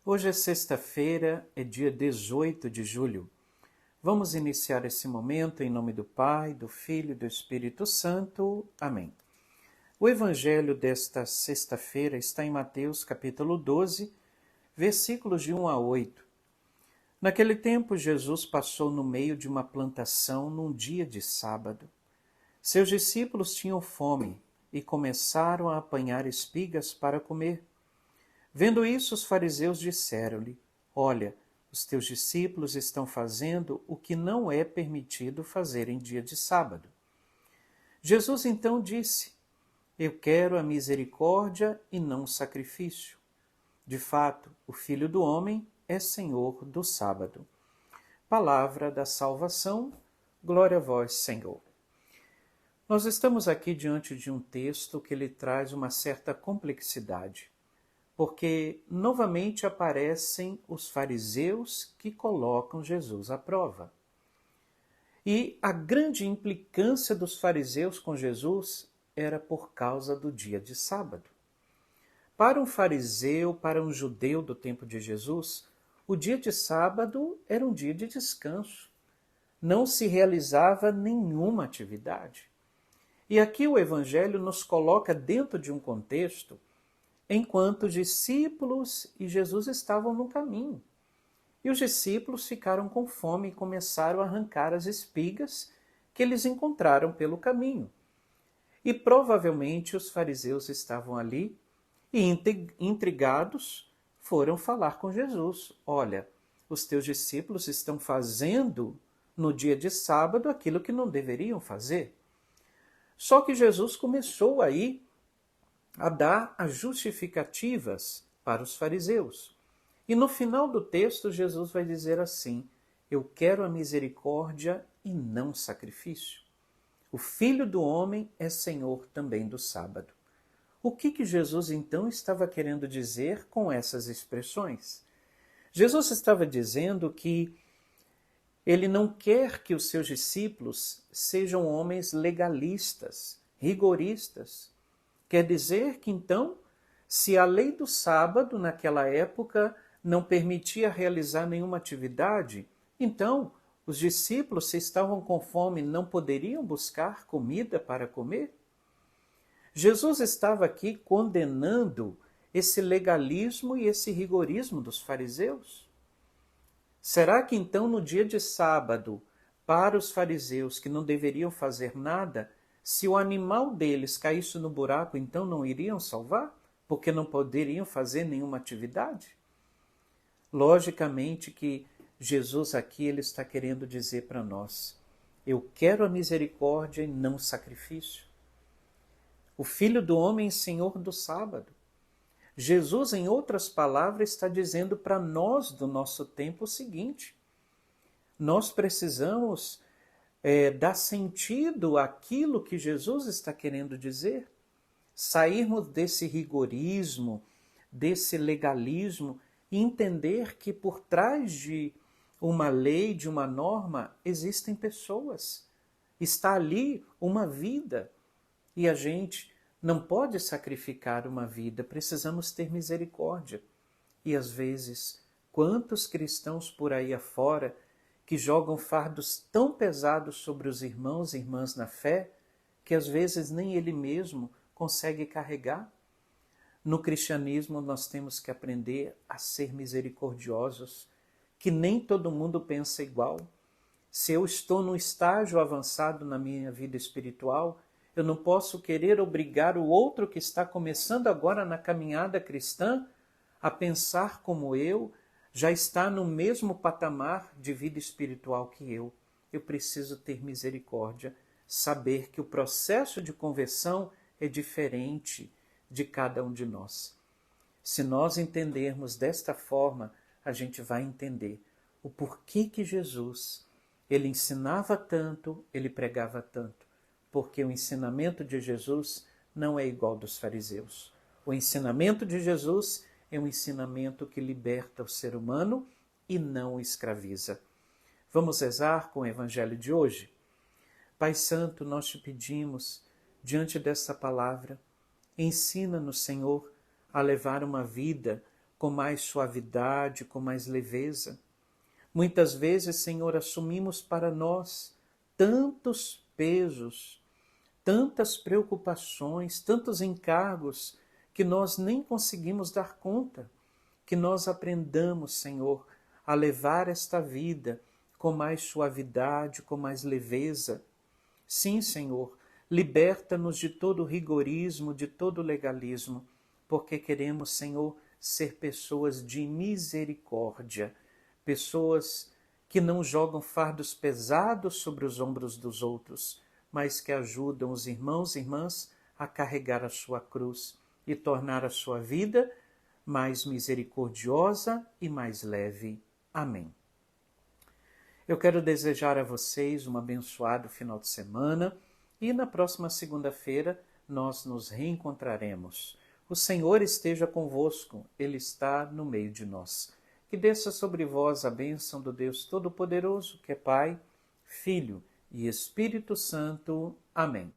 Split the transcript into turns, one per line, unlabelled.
Hoje é sexta-feira, é dia 18 de julho. Vamos iniciar esse momento em nome do Pai, do Filho e do Espírito Santo. Amém. O evangelho desta sexta-feira está em Mateus capítulo 12, versículos de 1 a 8. Naquele tempo, Jesus passou no meio de uma plantação num dia de sábado. Seus discípulos tinham fome e começaram a apanhar espigas para comer. Vendo isso, os fariseus disseram-lhe: Olha, os teus discípulos estão fazendo o que não é permitido fazer em dia de sábado. Jesus então disse: Eu quero a misericórdia e não o sacrifício. De fato, o Filho do Homem é Senhor do sábado. Palavra da salvação, glória a vós, Senhor. Nós estamos aqui diante de um texto que lhe traz uma certa complexidade, porque novamente aparecem os fariseus que colocam Jesus à prova. E a grande implicância dos fariseus com Jesus era por causa do dia de sábado. Para um fariseu, para um judeu do tempo de Jesus, o dia de sábado era um dia de descanso. Não se realizava nenhuma atividade. E aqui o Evangelho nos coloca dentro de um contexto enquanto os discípulos e Jesus estavam no caminho. E os discípulos ficaram com fome e começaram a arrancar as espigas que eles encontraram pelo caminho. E provavelmente os fariseus estavam ali e, intrigados, foram falar com Jesus. Olha, os teus discípulos estão fazendo no dia de sábado aquilo que não deveriam fazer. Só que Jesus começou aí a dar as justificativas para os fariseus. E no final do texto, Jesus vai dizer assim: Eu quero a misericórdia e não sacrifício. O Filho do Homem é Senhor também do sábado. O que Jesus então estava querendo dizer com essas expressões? Jesus estava dizendo que ele não quer que os seus discípulos sejam homens legalistas, rigoristas. Quer dizer que, então, se a lei do sábado, naquela época, não permitia realizar nenhuma atividade, então os discípulos, se estavam com fome, não poderiam buscar comida para comer? Jesus estava aqui condenando esse legalismo e esse rigorismo dos fariseus. Será que, então, no dia de sábado, para os fariseus que não deveriam fazer nada, se o animal deles caísse no buraco, então não iriam salvar? Porque não poderiam fazer nenhuma atividade? Logicamente que Jesus aqui ele está querendo dizer para nós: eu quero a misericórdia e não o sacrifício. O Filho do Homem é Senhor do sábado. Jesus, em outras palavras, está dizendo para nós do nosso tempo o seguinte: nós precisamos dar sentido àquilo que Jesus está querendo dizer, sairmos desse rigorismo, desse legalismo e entender que por trás de uma lei, de uma norma, existem pessoas. Está ali uma vida e a gente não pode sacrificar uma vida, precisamos ter misericórdia. E às vezes, quantos cristãos por aí afora que jogam fardos tão pesados sobre os irmãos e irmãs na fé, que às vezes nem ele mesmo consegue carregar? No cristianismo nós temos que aprender a ser misericordiosos, que nem todo mundo pensa igual. Se eu estou num estágio avançado na minha vida espiritual, eu não posso querer obrigar o outro que está começando agora na caminhada cristã a pensar como eu, já está no mesmo patamar de vida espiritual que eu. Eu preciso ter misericórdia, saber que o processo de conversão é diferente de cada um de nós. Se nós entendermos desta forma, a gente vai entender o porquê que Jesus, ele ensinava tanto, ele pregava tanto. Porque o ensinamento de Jesus não é igual dos fariseus. O ensinamento de Jesus é um ensinamento que liberta o ser humano e não o escraviza. Vamos rezar com o evangelho de hoje? Pai Santo, nós te pedimos, diante dessa palavra, ensina-nos, Senhor, a levar uma vida com mais suavidade, com mais leveza. Muitas vezes, Senhor, assumimos para nós tantos pesos, tantas preocupações, tantos encargos que nós nem conseguimos dar conta. Que nós aprendamos, Senhor, a levar esta vida com mais suavidade, com mais leveza. Sim, Senhor, liberta-nos de todo rigorismo, de todo legalismo, porque queremos, Senhor, ser pessoas de misericórdia, pessoas que não jogam fardos pesados sobre os ombros dos outros, mas que ajudam os irmãos e irmãs a carregar a sua cruz e tornar a sua vida mais misericordiosa e mais leve. Amém. Eu quero desejar a vocês um abençoado final de semana e na próxima segunda-feira nós nos reencontraremos. O Senhor esteja convosco, Ele está no meio de nós. Que desça sobre vós a bênção do Deus Todo-Poderoso, que é Pai, Filho e Espírito Santo. Amém.